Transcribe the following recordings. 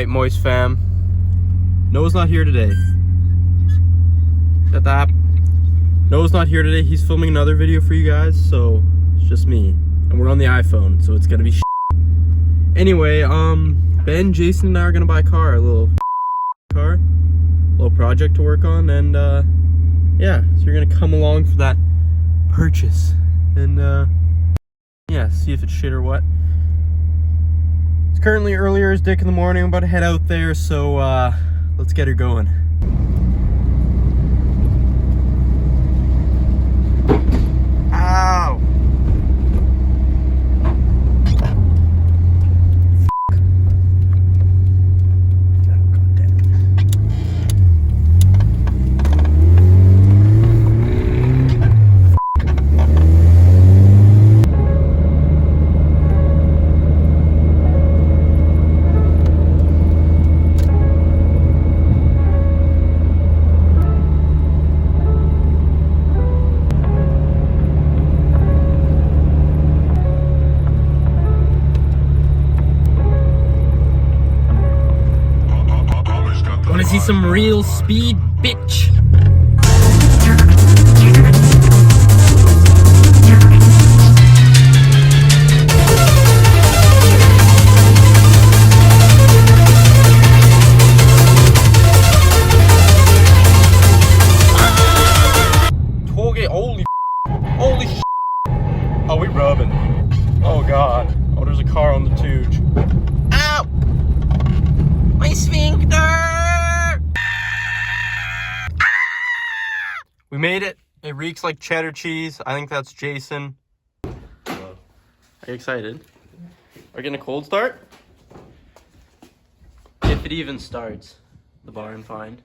Alright, Moist fam. Noah's not here today. Shut up. Noah's not here today. He's filming another video for you guys, so it's just me. And we're on the iPhone, so it's gonna be Anyway, Ben, Jason, and I are gonna buy a car. A little car. A little project to work on, and yeah, so you're gonna come along for that purchase. And yeah, see if it's shit or what. It's currently earlier as dick in the morning. I'm about to head out there, so let's get her going. Ow! Wanna see some real speed, bitch? Tollgate, holy shit. Oh, we rubbing. Oh god. Oh, there's a car on the tooge. Ow! My sphincter! We made it. It reeks like cheddar cheese. I think that's Jason. Hello. Are you excited? Are we getting a cold start? If it even starts. The bar and find.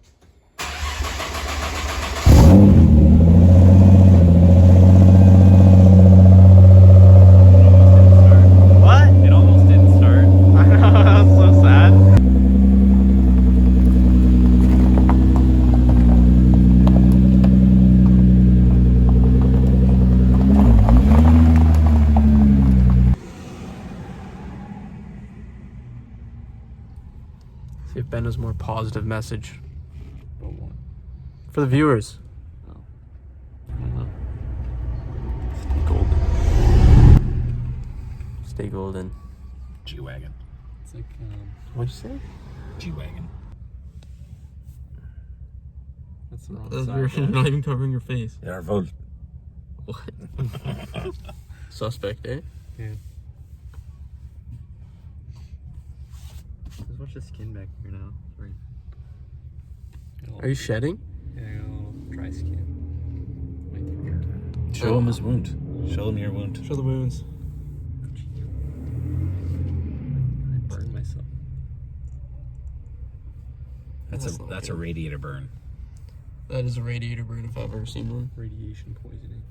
What? It almost didn't start. I know, that was so sad. See if Ben has more positive message. For the viewers. Oh. I don't know. Stay golden. Stay golden. G-Wagon. It's like, What'd you say? G-Wagon. That's the wrong You're side. not even covering your face. Yeah, vote. What? Suspect, eh? Yeah. Let's watch the skin back here now. Sorry. Are you shedding? Yeah, I got a little dry skin. My throat. Show him his wound. Show him your wound. Show the wounds. I burned myself. That's a radiator burn. That is a radiator burn if I've ever seen one. Radiation poisoning.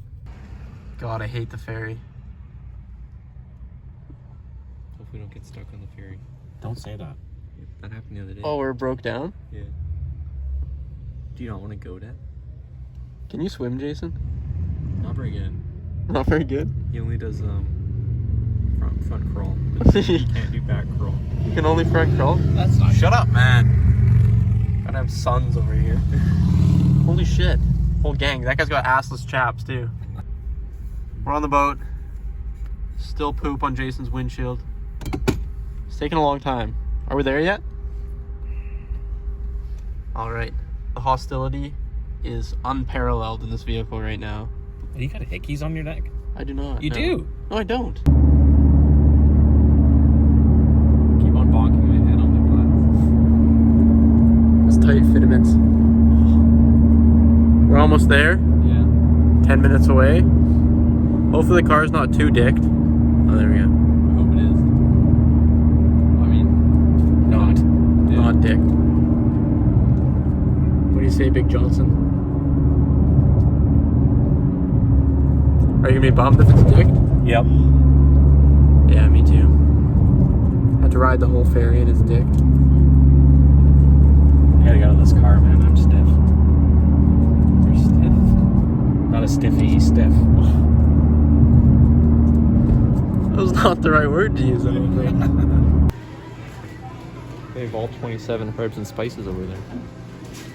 God, I hate the ferry. Hope we don't get stuck on the ferry. Don't say that. Yeah, that happened the other day. Oh, where it broke down? Yeah. Do you not want to go down? Can you swim, Jason? Not very good. Not very good. He only does front crawl. But he can't do back crawl. You can only front crawl? That's not. Shut up, man. Gotta have sons over here. Holy shit. Whole gang. That guy's got assless chaps, too. We're on the boat. Still poop on Jason's windshield. It's taking a long time. Are we there yet? Alright. The hostility is unparalleled in this vehicle right now. You got hickeys on your neck? I do not. You no. do? No, I don't. Keep on bonking my head on the glass. It's tight fitaments. We're almost there. Yeah. 10 minutes away. Hopefully the car's not too dicked. Oh, there we go. I hope it is. I mean, Not. Not dicked. What do you say, Big Johnson? Are you gonna be bummed if it's dicked? Yep. Yeah, me too. Had to ride the whole ferry and it's dicked. I gotta get out of this car, man. I'm stiff. you're stiff. Not a stiffy, he's stiff. That was not the right word to use, I don't think. Hey, say Vault 27 Herbs and Spices over there.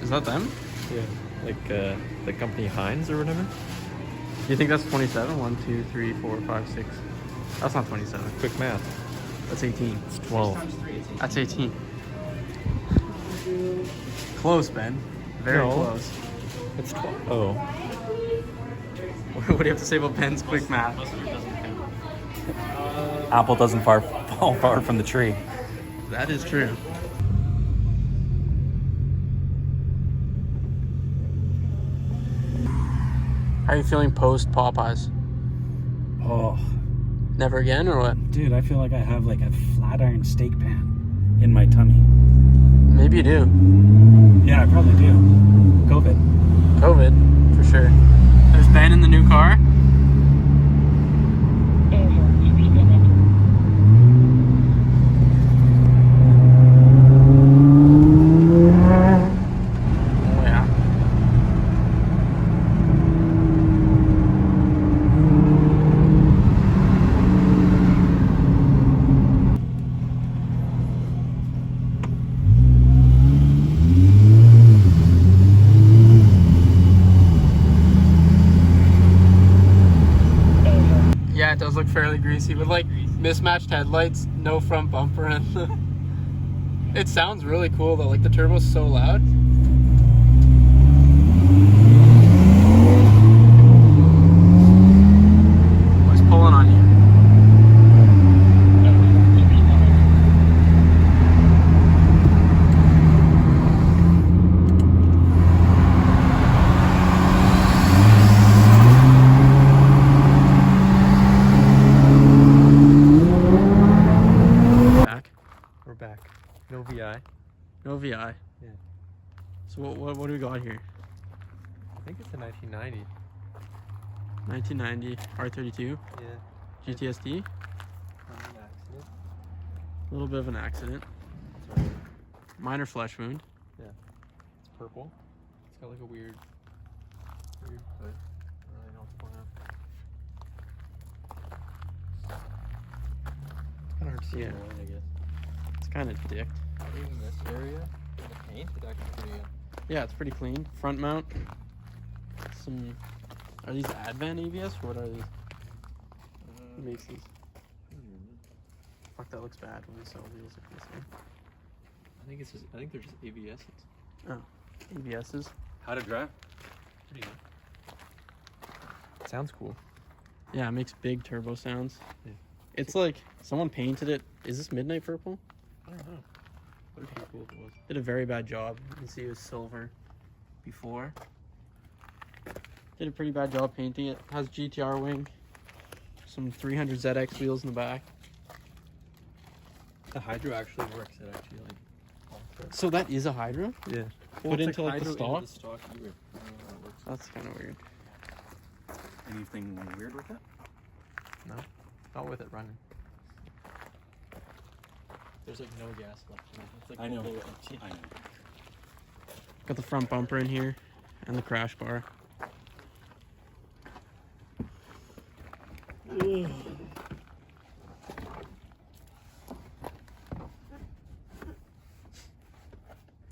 Is that them? Yeah. Like the company Heinz or whatever. Do you think that's 27? 1, 2, 3, 4, 5, 6. That's not 27. Quick math. That's 18. It's 12. That's 18. Close, Ben. Very No. close. It's 12. Oh. What do you have to say about Ben's quick math? Apple doesn't fall far from the tree. That is true. How are you feeling post Popeyes? Oh, Never again or what? dude, I feel like I have like a flat iron steak pan in my tummy. Maybe you do. Yeah, I probably do. COVID. COVID, for sure. There's Ben in the new car. Oh yeah. Yeah, it does look fairly greasy with like mismatched headlights, no front bumper, and it sounds really cool though. Like the turbo's so loud. What's pulling on you? Back. We're back. No VI. No VI. Yeah. So what do we got here? I think it's a 1990. 1990 R32 Yeah. GTSD. An accident. A little bit of an accident. That's right. Minor flesh wound. It's purple. It's got like a weird hood. I don't really know what's going on. Kind of hard to see Yeah. in the light, I guess. It's kind of dicked. Even this area, the paint is actually pretty good. Yeah, it's pretty clean. Front mount. Some. Are these Advan ABS or what are these? Who makes these? Fuck, that looks bad when we sell these. I think they're just ABS. ABSs. How to drive? Pretty good. Sounds cool. Yeah, it makes big turbo sounds. Yeah. It's like someone painted it. Is this midnight purple? I don't know. Would be cool if it was. Did a very bad job. You can see it was silver before. Did a pretty bad job painting it. Has GTR wing. Some 300 ZX wheels in the back. The Hydro actually works. It actually like. So that is a Hydra? Yeah. Put into like the stock? The stock either. I don't know how it works. That's kind of weird. Anything weird with it? No, not with it running. There's like no gas left in it. It's like I know. totally empty. I know. Got the front bumper in here and the crash bar.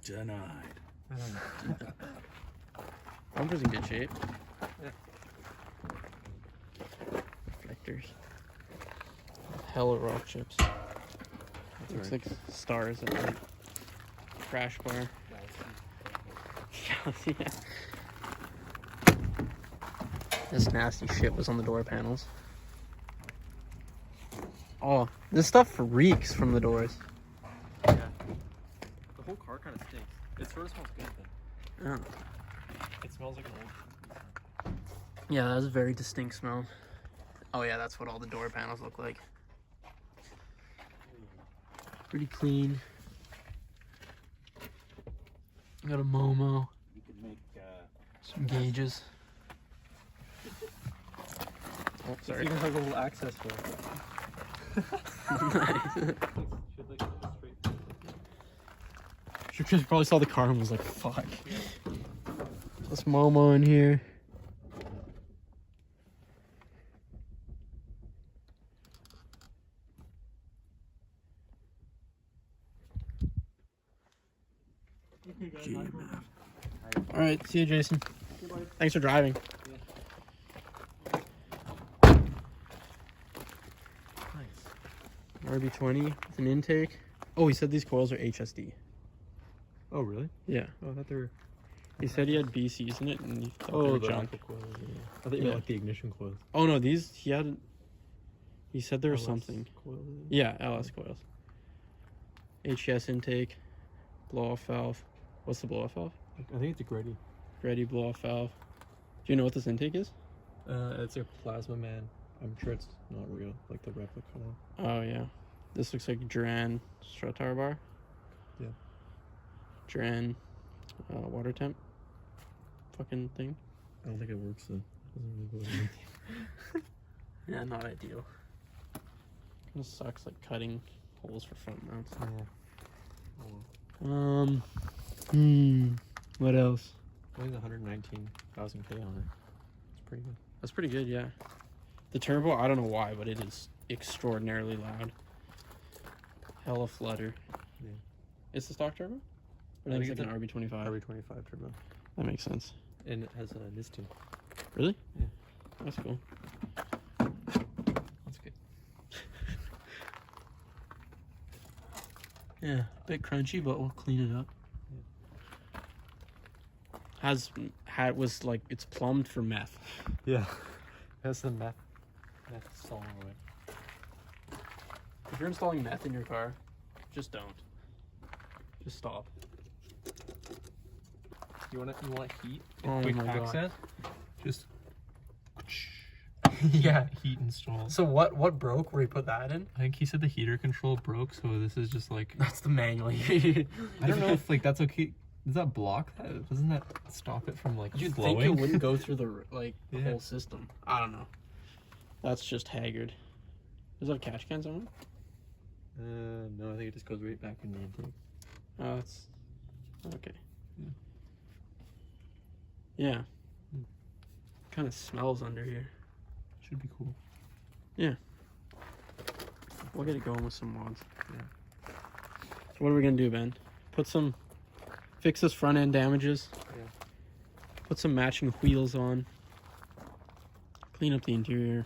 Denied. Bumper's in good shape. Yeah. Reflectors. Hella rock chips. Looks like stars at the crash bar. Yeah. This nasty shit was on the door panels. Oh, this stuff reeks from the doors. Yeah. The whole car kind of stinks. It sort of smells good though. Oh. It smells like an old. Yeah, that's a very distinct smell. Oh yeah, that's what all the door panels look like. Pretty clean. Got a Momo, You could make some gauges. Oh, sorry. Even has a little access for it. She probably saw the car and was like, fuck. This Momo in here. JDM. All right, see you, Jason. Thanks for driving. Nice. RB20 with an intake. Oh, he said these coils are HSD. Oh, really? Yeah. Oh, I thought they were. He said he had BCs in it, and he thought they were the junk. aqua coils. Yeah. I thought you meant like the ignition coils. Oh no, these he had. He said there was LS something. Coils, Yeah, LS coils. HES intake, blow off valve. What's the blow off valve? I think it's a Grady. Ready blow off valve. Do you know what this intake is? It's a Plasma Man. I'm sure it's not real, like the replica one. Oh yeah, this looks like Duran strut tower bar. Yeah. Duran water temp. Fucking thing. I don't think it works though. It doesn't really go with anything. Yeah, not ideal. Kind of sucks like cutting holes for front mounts. Yeah. What else? Only 119,000 K on it. It's pretty good. That's pretty good, yeah. The turbo, I don't know why, but it is extraordinarily loud. Hella flutter. Yeah. It's the stock turbo? Or I that's think like an it's RB25? RB25 turbo. That makes sense. And it has a NIS2. Really? Yeah. That's cool. That's good. Yeah, a bit crunchy, but we'll clean it up. Was like, it's plumbed for meth. Yeah. It has the meth song on it. If you're installing meth in your car, just don't. Just stop. You want heat? Oh Quick my God. access? Just yeah, heat installed. So what broke where you put that in? I think he said the heater control broke, so this is just like That's the manual. I don't know if like that's okay. Does that block that? Doesn't that stop it from like You'd flowing? think it wouldn't go through the the Yeah. whole system. I don't know. That's just haggard. Does it have catch cans on it? No, I think it just goes right back in the intake. Oh, that's okay. Yeah. Kind of smells under here. Should be cool. Yeah. We'll get it going with some mods. Yeah. So what are we gonna do, Ben? Fix this front end damages. Yeah. Put some matching wheels on. Clean up the interior.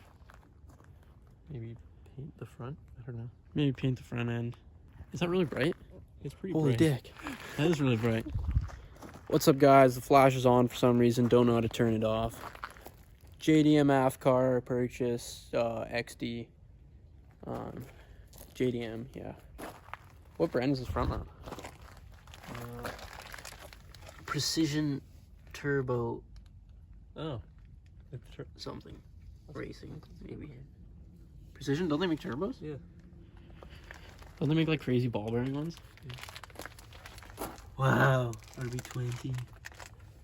Maybe paint the front. I don't know. Maybe paint the front end. Is that really bright? It's pretty Holy bright. dick. That is really bright. What's up, guys? The flash is on for some reason. Don't know how to turn it off. JDM AF car purchase, XD. JDM, yeah. What brand is this from now? Precision Turbo Oh. It's something. Racing, maybe. Precision? Don't they make turbos? yeah. Don't they make like crazy ball bearing ones? Wow. RB20.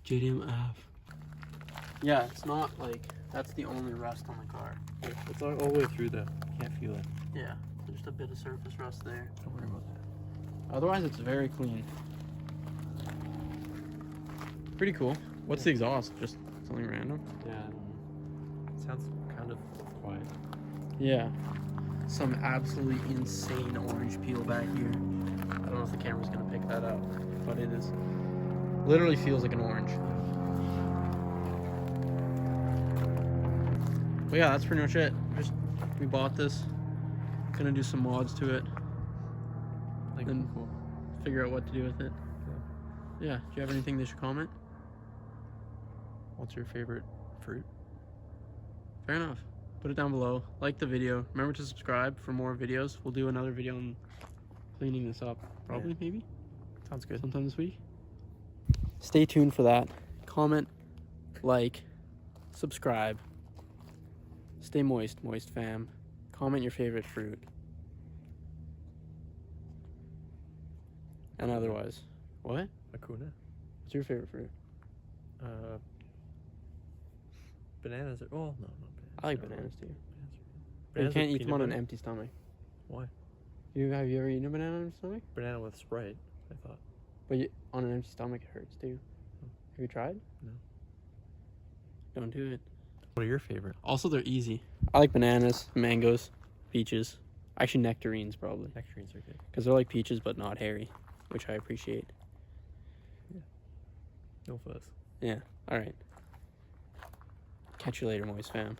JDM F. Yeah, it's not like that's the only rust on the car. It's all the way through though. Can't feel it. Yeah, just a bit of surface rust there. Don't worry about that. Otherwise, it's very clean. Pretty cool. What's the exhaust? Just something random? Yeah, I don't know. It sounds kind of quiet. Yeah. Some absolutely insane orange peel back here. I don't know if the camera's gonna pick that up, but it is. Literally feels like an orange. But yeah, that's pretty much it. We bought this. Gonna do some mods to it. Like, Then- cool. Figure out what to do with it. Yeah. Do you have anything they should comment? What's your favorite fruit? Fair enough. Put it down below. Like the video. Remember to subscribe for more videos. We'll do another video on cleaning this up. Probably, maybe? Sounds good. Sometime this week. Stay tuned for that. Comment, like, subscribe. Stay moist, moist fam. Comment your favorite fruit. And otherwise. What? Akuna. What's your favorite fruit? Bananas are. Oh, no, not bananas. I like They're bananas too. Bananas are But you good. can't with eat them peanut on an butter? empty stomach. Why? Have you ever eaten a banana on your stomach? Banana with Sprite, I thought. But on an empty stomach it hurts too. Have you tried? No. Don't do it. What are your favorite? Also, they're easy. I like bananas, mangoes, peaches. Actually, nectarines probably. Nectarines are good. Because they're like peaches but not hairy, which I appreciate. No fuss. Yeah. All right. Catch you later, Moist fam.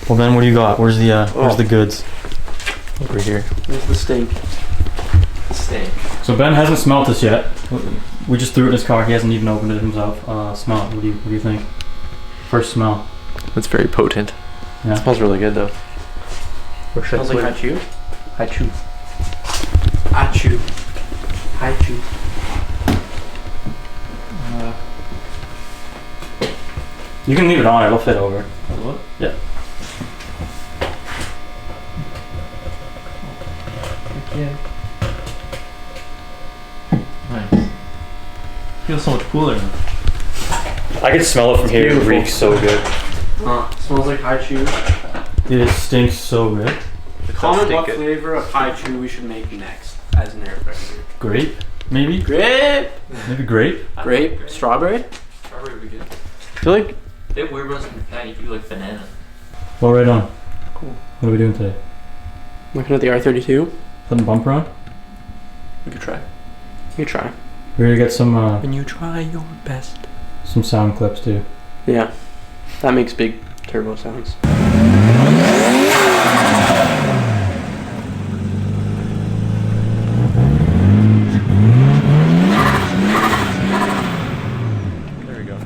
Well, Ben, what do you got? Where's the goods? Over here. Where's the steak? So Ben hasn't smelt this yet. We just threw it in his car. He hasn't even opened it himself. Smell it. What do you think? First smell. That's very potent. Yeah. It smells really good though. Where should I Smells like put it? hachu. Hachu. Hachu. You can leave it on. It'll fit over. What? Yeah. Yeah. Nice. Feels so much cooler now. I can smell it from here. beautiful. It reeks so good. Smells like hachu. Dude, it stinks so good. Comment stink what it. flavor of hachu we should make next as an air freshener. Grape, maybe? Grape. Maybe grape? Grape. Strawberry. Strawberry would be good. I feel like Bit weird was that you do like banana. Well, right on. Cool. What are we doing today? looking at the R32. Putting bumper on? We could try. You try. We're gonna get some When you try your best. some sound clips too. Yeah. That makes big turbo sounds. There we go.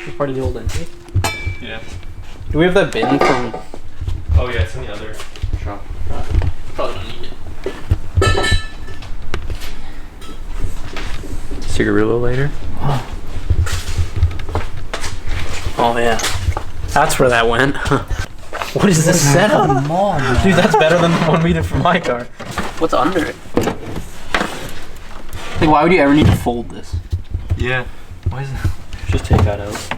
It's part of the old entry. Yeah. Do we have that bin from? Oh yeah, it's in the other shop. Probably don't need it. Cigarillo later. Oh yeah. That's where that went. What is this setup? Come on, man. Dude, that's better than the one we did for my car. What's under it? Like, why would you ever need to fold this? Yeah. Why is that? Just take that out.